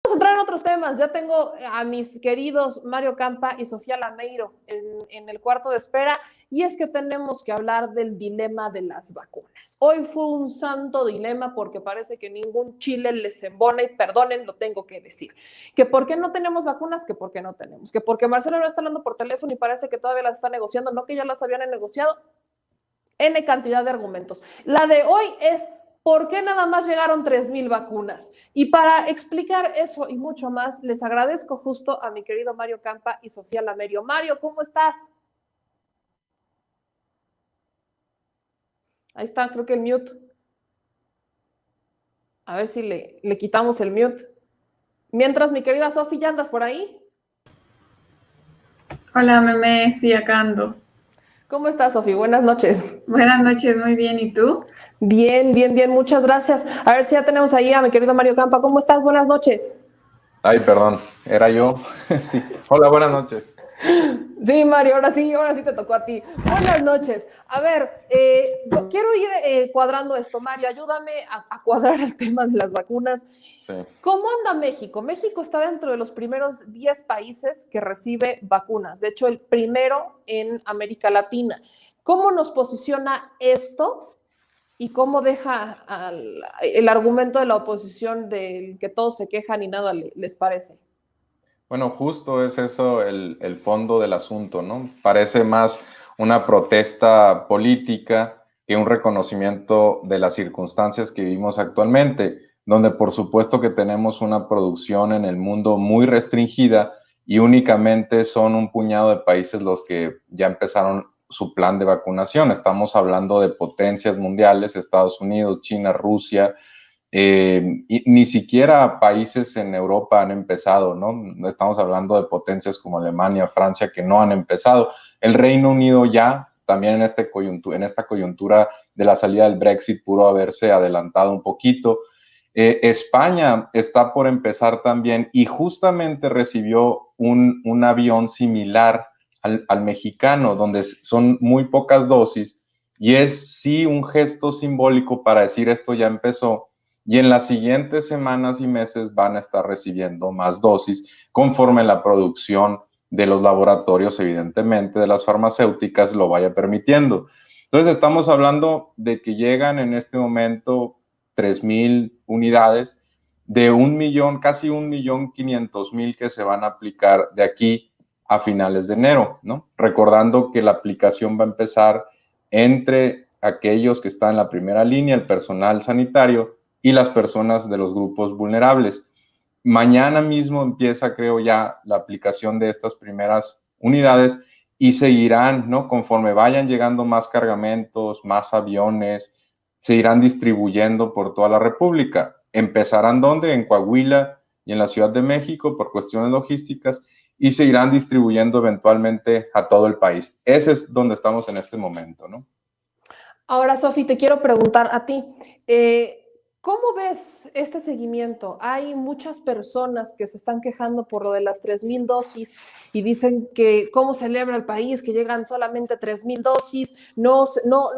a entrar en otros temas. Ya tengo a mis queridos Mario Campa y Sofía Lameiro en el cuarto de espera, y es que tenemos que hablar del dilema de las vacunas. Hoy fue un santo dilema porque parece que ningún chile les embona, y perdonen, lo tengo que decir. Que por qué no tenemos vacunas, que por qué no tenemos, que porque Marcelo no está hablando por teléfono y parece que todavía las está negociando, no que ya las habían negociado. N cantidad de argumentos. La de hoy es: ¿por qué nada más llegaron 3,000 vacunas? Y para explicar eso y mucho más, les agradezco justo a mi querido Mario Campa y Sofía Lameiro. Mario, ¿cómo estás? Ahí está, creo que el mute. A ver si le quitamos el mute. Mientras, mi querida Sofía, ¿ya andas por ahí? Hola, Meme, sí, acá ando. ¿Cómo estás, Sofía? Buenas noches. Buenas noches, muy bien, ¿y tú? Bien, bien, bien, muchas gracias. A ver si ya tenemos ahí a mi querido Mario Campa. ¿Cómo estás? Buenas noches. Ay, perdón, era yo. Sí. Hola, buenas noches. Sí, Mario, ahora sí te tocó a ti. Buenas noches. A ver, quiero ir cuadrando esto. Mario, ayúdame a cuadrar el tema de las vacunas. Sí. ¿Cómo anda México? México está dentro de los primeros 10 países que recibe vacunas. De hecho, el primero en América Latina. ¿Cómo nos posiciona esto y cómo deja el argumento de la oposición del que todos se quejan y nada les parece? Bueno, justo es eso el fondo del asunto, ¿no? Parece más una protesta política que un reconocimiento de las circunstancias que vivimos actualmente, donde por supuesto que tenemos una producción en el mundo muy restringida y únicamente son un puñado de países los que ya empezaron su plan de vacunación. Estamos hablando de potencias mundiales: Estados Unidos, China, Rusia. Y ni siquiera países en Europa han empezado, ¿no? No estamos hablando de potencias como Alemania, Francia, que no han empezado. El Reino Unido ya, también en esta coyuntura de la salida del Brexit, pudo haberse adelantado un poquito. España está por empezar también, y justamente recibió un avión similar al mexicano, donde son muy pocas dosis, y es sí un gesto simbólico para decir esto ya empezó. Y en las siguientes semanas y meses van a estar recibiendo más dosis conforme la producción de los laboratorios, evidentemente, de las farmacéuticas, lo vaya permitiendo. Entonces, estamos hablando de que llegan en este momento 3,000 unidades de 1,000,000, casi 1,500,000 que se van a aplicar de aquí a finales de enero, ¿no? Recordando que la aplicación va a empezar entre aquellos que están en la primera línea, el personal sanitario, y las personas de los grupos vulnerables. Mañana mismo empieza, creo ya, la aplicación de estas primeras unidades, y seguirán, ¿no? Conforme vayan llegando más cargamentos, más aviones, se irán distribuyendo por toda la República. ¿Empezarán dónde? En Coahuila y en la Ciudad de México por cuestiones logísticas, y se irán distribuyendo eventualmente a todo el país. Ese es donde estamos en este momento, ¿no? Ahora, Sofi, te quiero preguntar a ti, ¿cómo ves este seguimiento? Hay muchas personas que se están quejando por lo de las 3,000 dosis y dicen que cómo celebra el país que llegan solamente 3,000 dosis, no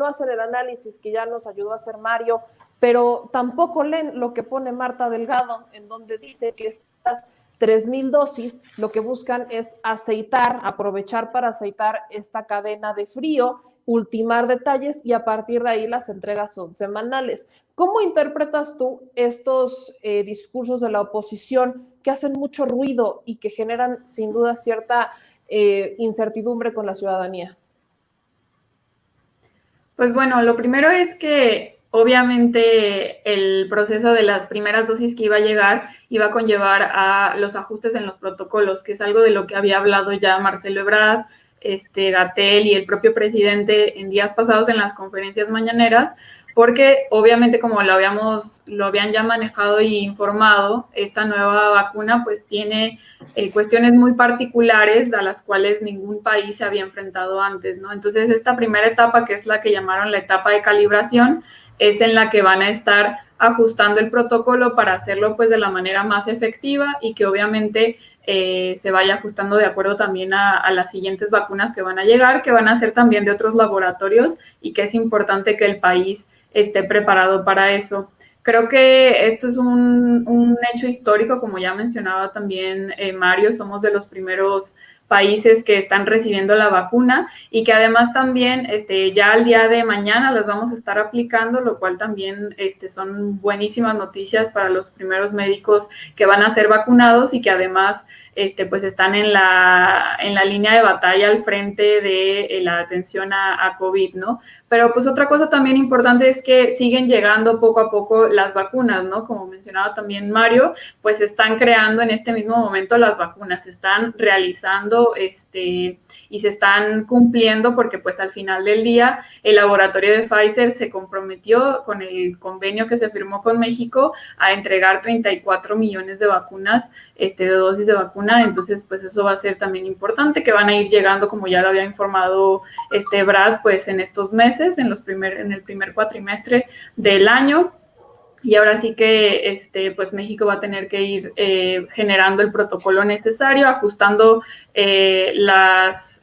hacen el análisis que ya nos ayudó a hacer Mario, pero tampoco leen lo que pone Marta Delgado, en donde dice que estas 3,000 dosis lo que buscan es aprovechar para aceitar esta cadena de frío, ultimar detalles, y a partir de ahí las entregas son semanales. ¿Cómo interpretas tú estos discursos de la oposición que hacen mucho ruido y que generan sin duda cierta incertidumbre con la ciudadanía? Pues bueno, lo primero es que obviamente el proceso de las primeras dosis que iba a llegar iba a conllevar a los ajustes en los protocolos, que es algo de lo que había hablado ya Marcelo Ebrard, Gatell y el propio presidente en días pasados en las conferencias mañaneras, porque obviamente como lo habían ya manejado y informado, esta nueva vacuna pues tiene cuestiones muy particulares a las cuales ningún país se había enfrentado antes, ¿no? Entonces esta primera etapa, que es la que llamaron la etapa de calibración, es en la que van a estar ajustando el protocolo para hacerlo pues de la manera más efectiva y que obviamente se vaya ajustando de acuerdo también a las siguientes vacunas que van a llegar, que van a ser también de otros laboratorios, y que es importante que el país esté preparado para eso. Creo que esto es un hecho histórico, como ya mencionaba también Mario, somos de los primeros países que están recibiendo la vacuna y que además también ya al día de mañana las vamos a estar aplicando, lo cual también son buenísimas noticias para los primeros médicos que van a ser vacunados y que además pues están en la línea de batalla al frente de la atención a COVID, ¿no? Pero pues otra cosa también importante es que siguen llegando poco a poco las vacunas, ¿no? Como mencionaba también Mario, pues se están creando en este mismo momento las vacunas, se están realizando y se están cumpliendo porque pues al final del día el laboratorio de Pfizer se comprometió con el convenio que se firmó con México a entregar 34 millones de vacunas, de dosis de vacuna, entonces pues eso va a ser también importante, que van a ir llegando, como ya lo había informado Brad, pues en estos meses, en el primer cuatrimestre del año. Y ahora sí que pues México va a tener que ir generando el protocolo necesario, ajustando las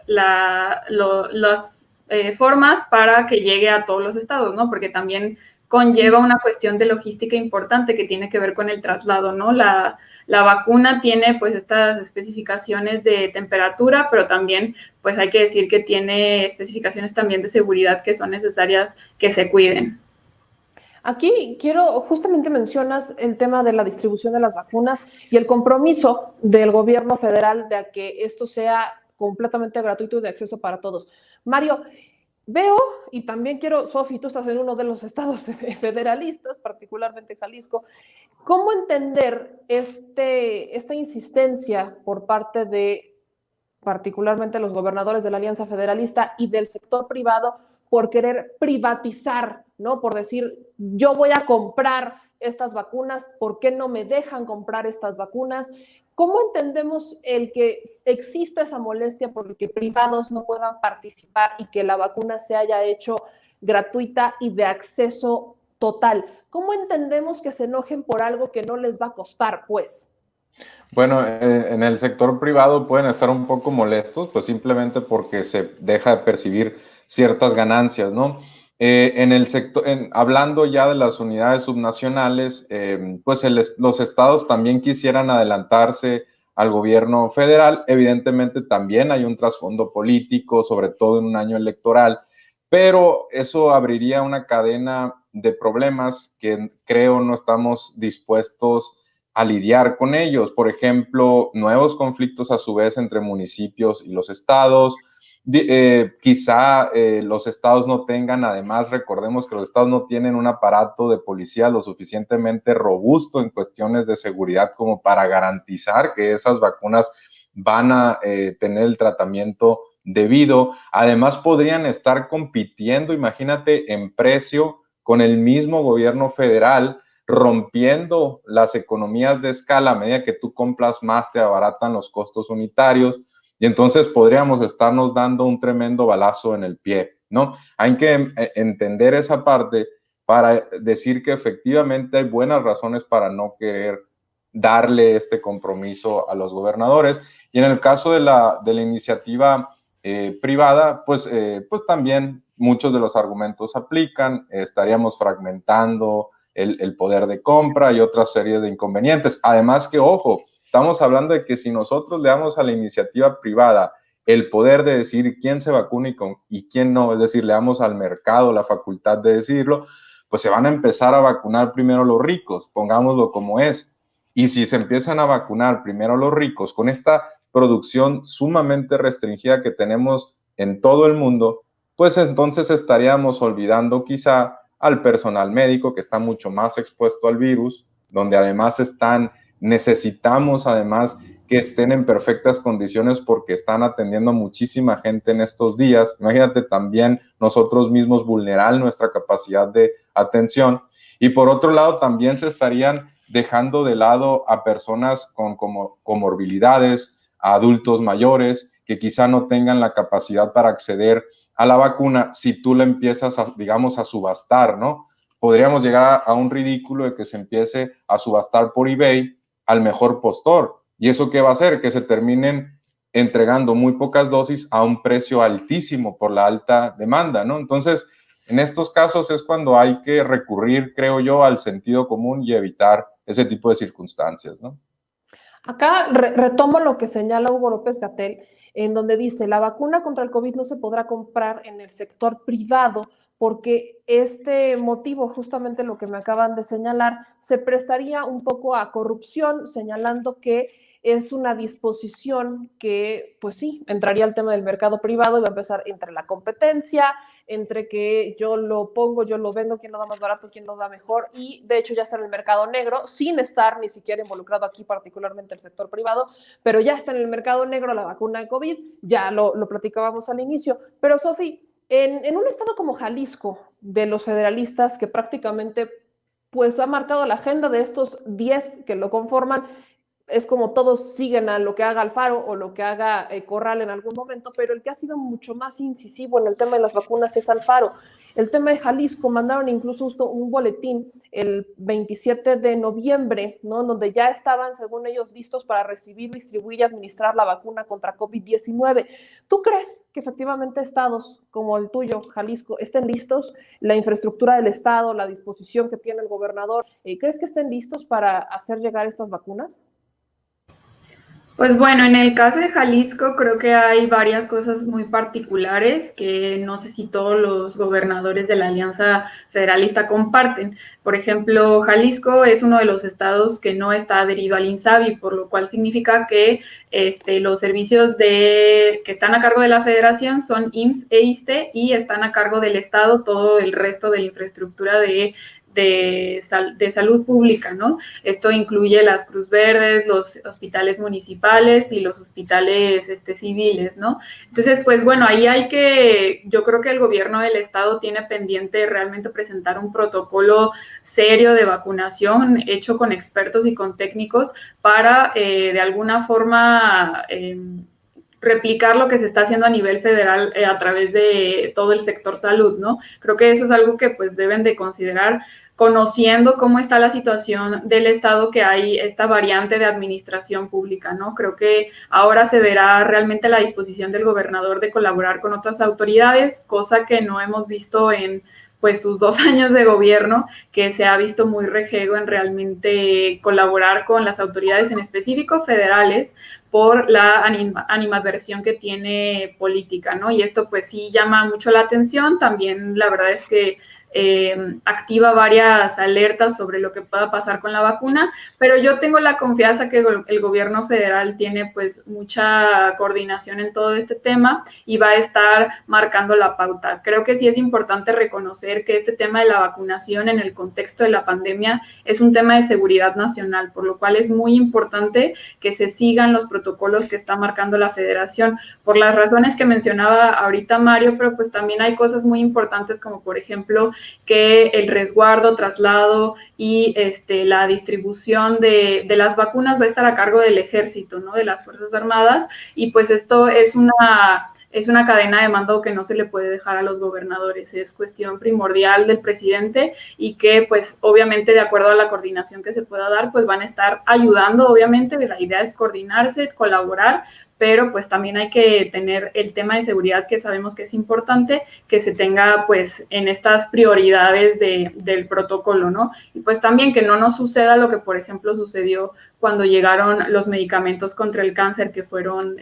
formas para que llegue a todos los estados, ¿no? Porque también conlleva una cuestión de logística importante que tiene que ver con el traslado, ¿no? La vacuna tiene pues estas especificaciones de temperatura, pero también pues hay que decir que tiene especificaciones también de seguridad que son necesarias que se cuiden. Aquí justamente mencionas el tema de la distribución de las vacunas y el compromiso del gobierno federal de que esto sea completamente gratuito y de acceso para todos. Mario, veo, y también quiero, Sofi, tú estás en uno de los estados federalistas, particularmente Jalisco, ¿cómo entender esta insistencia por parte de particularmente los gobernadores de la Alianza Federalista y del sector privado por querer privatizar, ¿no? Por decir, yo voy a comprar estas vacunas, ¿por qué no me dejan comprar estas vacunas? ¿Cómo entendemos el que exista esa molestia por el que privados no puedan participar y que la vacuna se haya hecho gratuita y de acceso total? ¿Cómo entendemos que se enojen por algo que no les va a costar, pues? Bueno, en el sector privado pueden estar un poco molestos, pues simplemente porque se deja de percibir ciertas ganancias, ¿no? En el sector, hablando ya de las unidades subnacionales, pues los estados también quisieran adelantarse al gobierno federal. Evidentemente también hay un trasfondo político, sobre todo en un año electoral, pero eso abriría una cadena de problemas que creo no estamos dispuestos a lidiar con ellos. Por ejemplo, nuevos conflictos a su vez entre municipios y los estados. Quizá los estados no tengan, además recordemos que los estados no tienen un aparato de policía lo suficientemente robusto en cuestiones de seguridad como para garantizar que esas vacunas van a tener el tratamiento debido. Además podrían estar compitiendo, imagínate, en precio con el mismo gobierno federal, rompiendo las economías de escala. A medida que tú compras más, te abaratan los costos unitarios y entonces podríamos estarnos dando un tremendo balazo en el pie, ¿no? Hay que entender esa parte para decir que efectivamente hay buenas razones para no querer darle este compromiso a los gobernadores. Y en el caso de la iniciativa privada, pues también muchos de los argumentos aplican, estaríamos fragmentando el poder de compra y otra serie de inconvenientes. Además que, ojo, estamos hablando de que si nosotros le damos a la iniciativa privada el poder de decir quién se vacuna y quién no, es decir, le damos al mercado la facultad de decirlo, pues se van a empezar a vacunar primero los ricos, pongámoslo como es. Y si se empiezan a vacunar primero los ricos con esta producción sumamente restringida que tenemos en todo el mundo, pues entonces estaríamos olvidando quizá al personal médico que está mucho más expuesto al virus, donde además necesitamos además que estén en perfectas condiciones porque están atendiendo a muchísima gente en estos días. Imagínate también nosotros mismos vulnerar nuestra capacidad de atención. Y por otro lado, también se estarían dejando de lado a personas con comorbilidades, a adultos mayores que quizá no tengan la capacidad para acceder a la vacuna si tú la empiezas, digamos, a subastar, ¿no? Podríamos llegar a un ridículo de que se empiece a subastar por eBay al mejor postor. ¿Y eso qué va a hacer? Que se terminen entregando muy pocas dosis a un precio altísimo por la alta demanda, ¿no? Entonces, En estos casos es cuando hay que recurrir, creo yo, al sentido común y evitar ese tipo de circunstancias, ¿no? Acá retomo lo que señala Hugo López-Gatell, en donde dice, la vacuna contra el COVID no se podrá comprar en el sector privado porque este motivo, justamente lo que me acaban de señalar, se prestaría un poco a corrupción, señalando que es una disposición que, pues sí, entraría al tema del mercado privado y va a empezar entre la competencia, entre que yo lo pongo, yo lo vendo, quién lo da más barato, quién lo da mejor, y de hecho ya está en el mercado negro, sin estar ni siquiera involucrado aquí particularmente el sector privado, pero ya está en el mercado negro la vacuna de COVID, ya lo platicábamos al inicio. Pero Sofi, en un estado como Jalisco, de los federalistas, que prácticamente pues ha marcado la agenda de estos 10 que lo conforman, es como todos siguen a lo que haga Alfaro o lo que haga Corral en algún momento, pero el que ha sido mucho más incisivo en el tema de las vacunas es Alfaro. El tema de Jalisco, mandaron incluso un boletín el 27 de noviembre, ¿no? Donde ya estaban, según ellos, listos para recibir, distribuir y administrar la vacuna contra COVID-19. ¿Tú crees que efectivamente estados como el tuyo, Jalisco, estén listos? La infraestructura del estado, la disposición que tiene el gobernador, ¿crees que estén listos para hacer llegar estas vacunas? Pues bueno, en el caso de Jalisco creo que hay varias cosas muy particulares que no sé si todos los gobernadores de la Alianza Federalista comparten. Por ejemplo, Jalisco es uno de los estados que no está adherido al INSABI, por lo cual significa que los servicios que están a cargo de la federación son IMSS e ISSSTE y están a cargo del estado todo el resto de la infraestructura de salud pública, ¿no? Esto incluye las Cruz Verdes, los hospitales municipales y los hospitales civiles, ¿no? Entonces, pues bueno, ahí yo creo que el gobierno del estado tiene pendiente realmente presentar un protocolo serio de vacunación hecho con expertos y con técnicos para de alguna forma replicar lo que se está haciendo a nivel federal a través de todo el sector salud, ¿no? Creo que eso es algo que pues deben de considerar conociendo cómo está la situación del estado, que hay esta variante de administración pública, ¿no? Creo que ahora se verá realmente la disposición del gobernador de colaborar con otras autoridades, cosa que no hemos visto en pues sus 2 años de gobierno, que se ha visto muy rejego en realmente colaborar con las autoridades en específico federales por la animadversión que tiene política, ¿no? Y esto pues sí llama mucho la atención. También la verdad es que activa varias alertas sobre lo que pueda pasar con la vacuna, pero yo tengo la confianza que el gobierno federal tiene pues mucha coordinación en todo este tema y va a estar marcando la pauta. Creo que sí es importante reconocer que este tema de la vacunación en el contexto de la pandemia es un tema de seguridad nacional, por lo cual es muy importante que se sigan los protocolos que está marcando la federación, por las razones que mencionaba ahorita Mario, pero pues también hay cosas muy importantes como por ejemplo que el resguardo, traslado y la distribución de las vacunas va a estar a cargo del ejército, ¿no? De las Fuerzas Armadas, y pues esto es una cadena de mando que no se le puede dejar a los gobernadores, es cuestión primordial del presidente y que pues obviamente de acuerdo a la coordinación que se pueda dar, pues van a estar ayudando, obviamente, la idea es coordinarse, colaborar, pero pues también hay que tener el tema de seguridad que sabemos que es importante, que se tenga pues en estas prioridades del protocolo, ¿no? Y pues también que no nos suceda lo que por ejemplo sucedió cuando llegaron los medicamentos contra el cáncer que fueron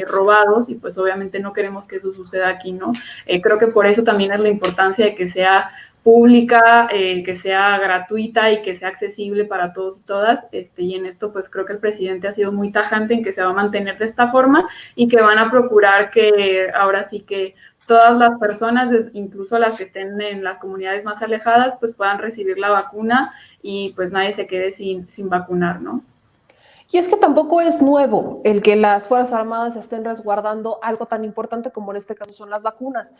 robados, y pues obviamente no queremos que eso suceda aquí, ¿no? Creo que por eso también es la importancia de que sea pública, que sea gratuita y que sea accesible para todos y todas, y en esto pues creo que el presidente ha sido muy tajante en que se va a mantener de esta forma y que van a procurar que ahora sí que todas las personas, incluso las que estén en las comunidades más alejadas, pues puedan recibir la vacuna y pues nadie se quede sin vacunar, ¿no? Y es que tampoco es nuevo el que las Fuerzas Armadas estén resguardando algo tan importante como en este caso son las vacunas.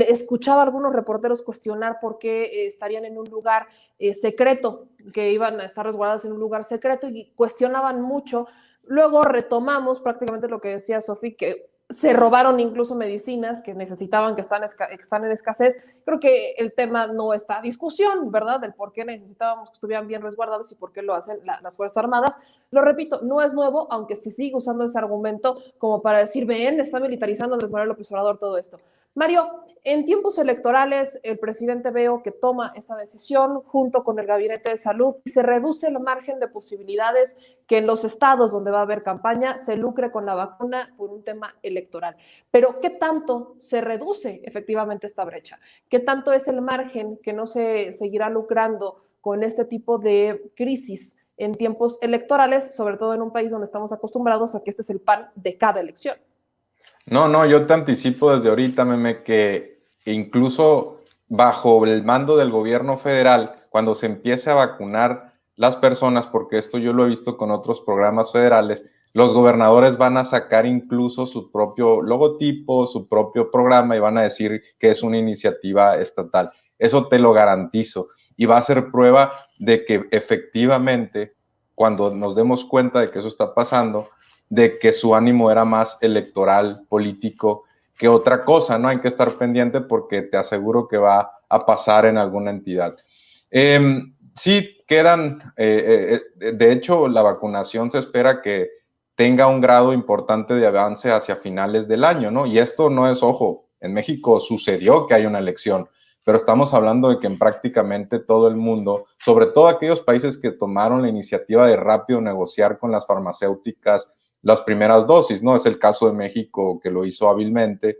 Escuchaba a algunos reporteros cuestionar por qué estarían en un lugar secreto, que iban a estar resguardadas en un lugar secreto, y cuestionaban mucho. Luego retomamos prácticamente lo que decía Sofi, que se robaron incluso medicinas que necesitaban, que están en escasez, Creo que el tema no está a discusión, ¿verdad? Del por qué necesitábamos que estuvieran bien resguardados y por qué lo hacen las Fuerzas Armadas. Lo repito, no es nuevo, aunque se sigue usando ese argumento como para decir, ven, está militarizando Andrés Manuel López Obrador todo esto. Mario, en tiempos electorales, el presidente veo que toma esta decisión junto con el Gabinete de Salud y se reduce el margen de posibilidades que en los estados donde va a haber campaña se lucre con la vacuna por un tema electoral. Pero, ¿qué tanto se reduce efectivamente esta brecha? ¿Qué tanto es el margen que no se seguirá lucrando con este tipo de crisis en tiempos electorales, sobre todo en un país donde estamos acostumbrados a que este es el pan de cada elección? No, yo te anticipo desde ahorita, Meme, que incluso bajo el mando del gobierno federal, cuando se empiece a vacunar las personas, porque esto yo lo he visto con otros programas federales, los gobernadores van a sacar incluso su propio logotipo, su propio programa y van a decir que es una iniciativa estatal. Eso te lo garantizo. Y va a ser prueba de que efectivamente, cuando nos demos cuenta de que eso está pasando, de que su ánimo era más electoral, político, que otra cosa, ¿no? Hay que estar pendiente porque te aseguro que va a pasar en alguna entidad. Sí, quedan, de hecho, la vacunación se espera que tenga un grado importante de avance hacia finales del año, ¿no? Y esto no es, ojo, en México sucedió que hay una elección, pero estamos hablando de que en prácticamente todo el mundo, sobre todo aquellos países que tomaron la iniciativa de rápido negociar con las farmacéuticas las primeras dosis, ¿no? Es el caso de México que lo hizo hábilmente,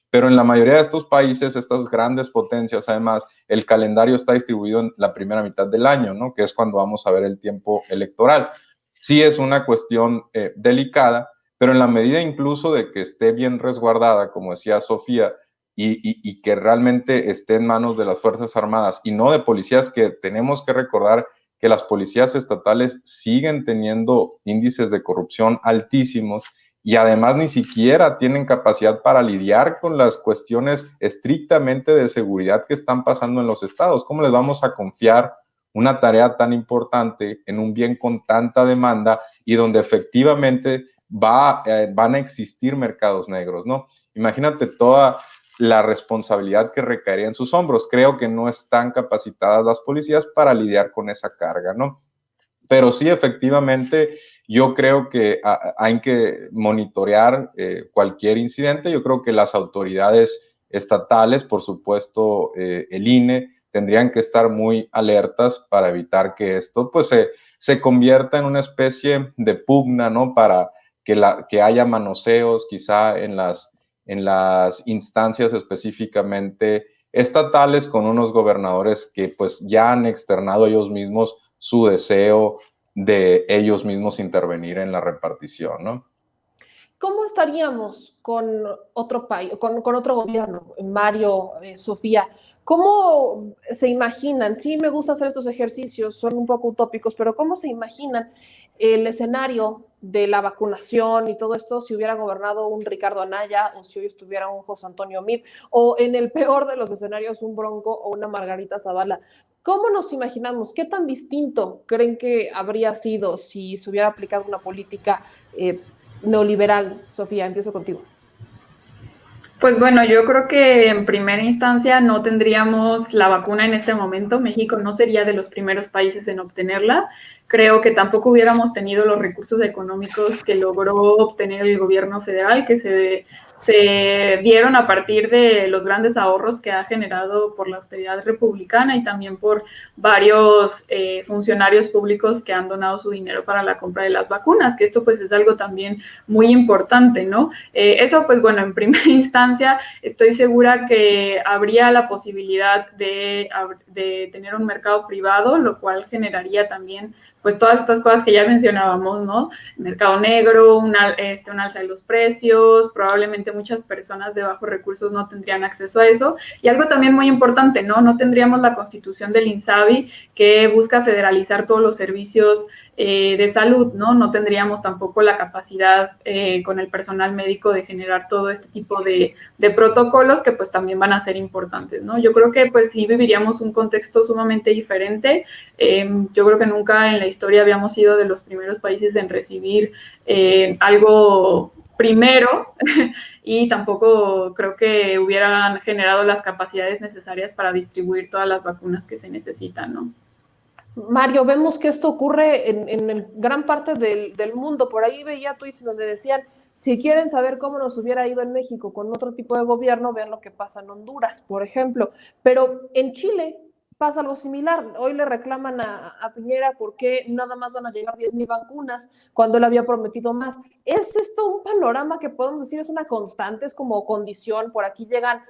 pero en la mayoría de estos países, estas grandes potencias, además, el calendario está distribuido en la primera mitad del año, ¿no? Que es cuando vamos a ver el tiempo electoral. Sí es una cuestión delicada, pero en la medida incluso de que esté bien resguardada, como decía Sofía, y que realmente esté en manos de las Fuerzas Armadas y no de policías, que tenemos que recordar que las policías estatales siguen teniendo índices de corrupción altísimos y además ni siquiera tienen capacidad para lidiar con las cuestiones estrictamente de seguridad que están pasando en los estados. ¿Cómo les vamos a confiar una tarea tan importante en un bien con tanta demanda y donde efectivamente van a existir mercados negros, ¿no? Imagínate toda la responsabilidad que recaería en sus hombros. Creo que no están capacitadas las policías para lidiar con esa carga, ¿no? Pero sí, efectivamente, yo creo que hay que monitorear cualquier incidente. Yo creo que las autoridades estatales, por supuesto, el INE, tendrían que estar muy alertas para evitar que esto pues, se convierta en una especie de pugna, ¿no? Para que haya manoseos quizá en las instancias específicamente estatales con unos gobernadores que pues ya han externado ellos mismos su deseo de ellos mismos intervenir en la repartición, ¿no? ¿Cómo estaríamos con otro país, con otro gobierno, Mario, Sofía? ¿Cómo se imaginan? Sí, me gusta hacer estos ejercicios, son un poco utópicos, pero ¿cómo se imaginan el escenario de la vacunación y todo esto si hubiera gobernado un Ricardo Anaya o si hoy estuviera un José Antonio Meade o en el peor de los escenarios un Bronco o una Margarita Zavala? ¿Cómo nos imaginamos? ¿Qué tan distinto creen que habría sido si se hubiera aplicado una política neoliberal? Sofía, empiezo contigo. Pues bueno, yo creo que en primera instancia no tendríamos la vacuna en este momento. México no sería de los primeros países en obtenerla. Creo que tampoco hubiéramos tenido los recursos económicos que logró obtener el gobierno federal, que se dieron a partir de los grandes ahorros que ha generado por la austeridad republicana y también por varios funcionarios públicos que han donado su dinero para la compra de las vacunas, que esto pues es algo también muy importante, ¿no? Eso pues bueno, en primera instancia estoy segura que habría la posibilidad de tener un mercado privado, lo cual generaría también pues todas estas cosas que ya mencionábamos, ¿no? Mercado negro, un alza de los precios, probablemente muchas personas de bajos recursos no tendrían acceso a eso. Y algo también muy importante, ¿no? No tendríamos la constitución del INSABI que busca federalizar todos los servicios de salud, ¿no? No tendríamos tampoco la capacidad con el personal médico de generar todo este tipo de protocolos que pues también van a ser importantes, ¿no? Yo creo que pues sí viviríamos un contexto sumamente diferente. Yo creo que nunca en la historia habíamos sido de los primeros países en recibir algo primero y tampoco creo que hubieran generado las capacidades necesarias para distribuir todas las vacunas que se necesitan, ¿no? Mario, vemos que esto ocurre en gran parte del mundo. Por ahí veía tweets donde decían, si quieren saber cómo nos hubiera ido en México con otro tipo de gobierno, vean lo que pasa en Honduras, por ejemplo. Pero en Chile pasa algo similar. Hoy le reclaman a Piñera por qué nada más van a llegar 10,000 vacunas cuando él había prometido más. ¿Es esto un panorama que podemos decir es una constante, es como condición? Por aquí llegan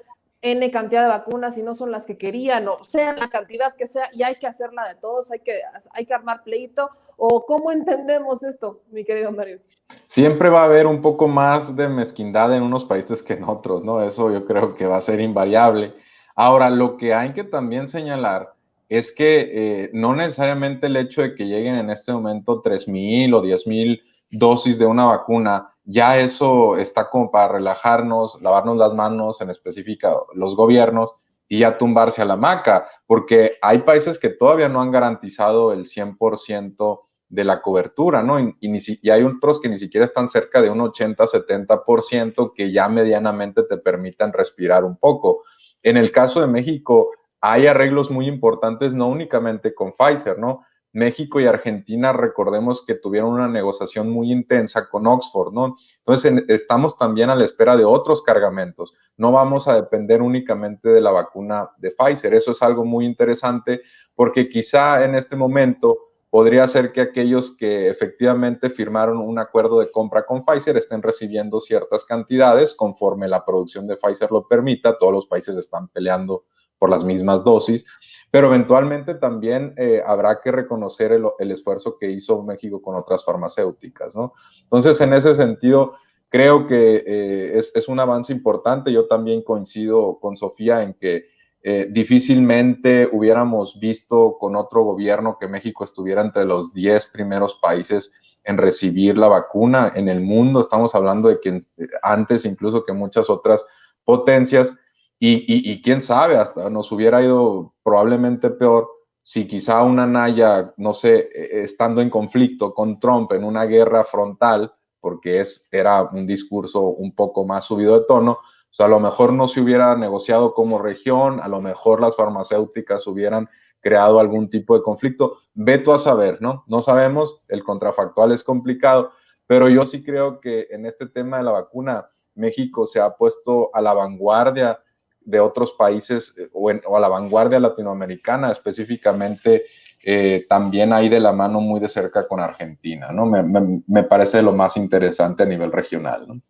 N cantidad de vacunas y no son las que querían, o sea la cantidad que sea, y hay que hacerla de todos, hay que armar pleito, o ¿cómo entendemos esto, mi querido Mario? Siempre va a haber un poco más de mezquindad en unos países que en otros, ¿no? Eso yo creo que va a ser invariable. Ahora, lo que hay que también señalar es que no necesariamente el hecho de que lleguen en este momento 3,000 o 10,000 dosis de una vacuna, ya eso está como para relajarnos, lavarnos las manos, en específico los gobiernos, y ya tumbarse a la hamaca, porque hay países que todavía no han garantizado el 100% de la cobertura, ¿no? Y hay otros que ni siquiera están cerca de un 80-70% que ya medianamente te permitan respirar un poco. En el caso de México, hay arreglos muy importantes, no únicamente con Pfizer, ¿no? México y Argentina, recordemos que tuvieron una negociación muy intensa con Oxford, ¿no? Entonces, estamos también a la espera de otros cargamentos. No vamos a depender únicamente de la vacuna de Pfizer. Eso es algo muy interesante porque quizá en este momento podría ser que aquellos que efectivamente firmaron un acuerdo de compra con Pfizer estén recibiendo ciertas cantidades conforme la producción de Pfizer lo permita. Todos los países están peleando por las mismas dosis, pero eventualmente también habrá que reconocer el esfuerzo que hizo México con otras farmacéuticas, ¿no? Entonces, en ese sentido, creo que es un avance importante. Yo también coincido con Sofía en que difícilmente hubiéramos visto con otro gobierno que México estuviera entre los 10 primeros países en recibir la vacuna en el mundo. Estamos hablando de que antes incluso que muchas otras potencias y quién sabe, hasta nos hubiera ido probablemente peor si quizá una Naya, no sé, estando en conflicto con Trump en una guerra frontal, porque era un discurso un poco más subido de tono, o sea, a lo mejor no se hubiera negociado como región, a lo mejor las farmacéuticas hubieran creado algún tipo de conflicto. Ve tú a saber, ¿no? No sabemos, el contrafactual es complicado, pero yo sí creo que en este tema de la vacuna, México se ha puesto a la vanguardia de otros países o a la vanguardia latinoamericana, específicamente también ahí de la mano muy de cerca con Argentina, ¿no? Me parece lo más interesante a nivel regional, ¿no?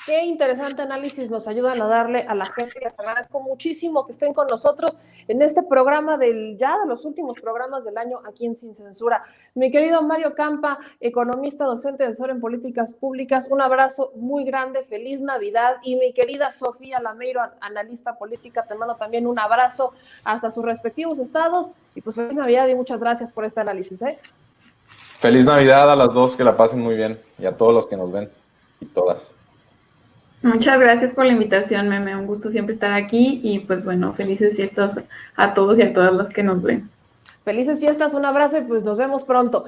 Qué interesante análisis nos ayudan a darle a la gente. Les agradezco muchísimo que estén con nosotros en este programa de los últimos programas del año aquí en Sin Censura. Mi querido Mario Campa, economista, docente, asesor en políticas públicas, un abrazo muy grande, feliz Navidad. Y mi querida Sofía Lameiro, analista política, te mando también un abrazo hasta sus respectivos estados. Y pues feliz Navidad y muchas gracias por este análisis, ¿eh? Feliz Navidad a las dos, que la pasen muy bien, y a todos los que nos ven y todas. Muchas gracias por la invitación, Meme. Un gusto siempre estar aquí y pues bueno, felices fiestas a todos y a todas las que nos ven. Felices fiestas, un abrazo y pues nos vemos pronto.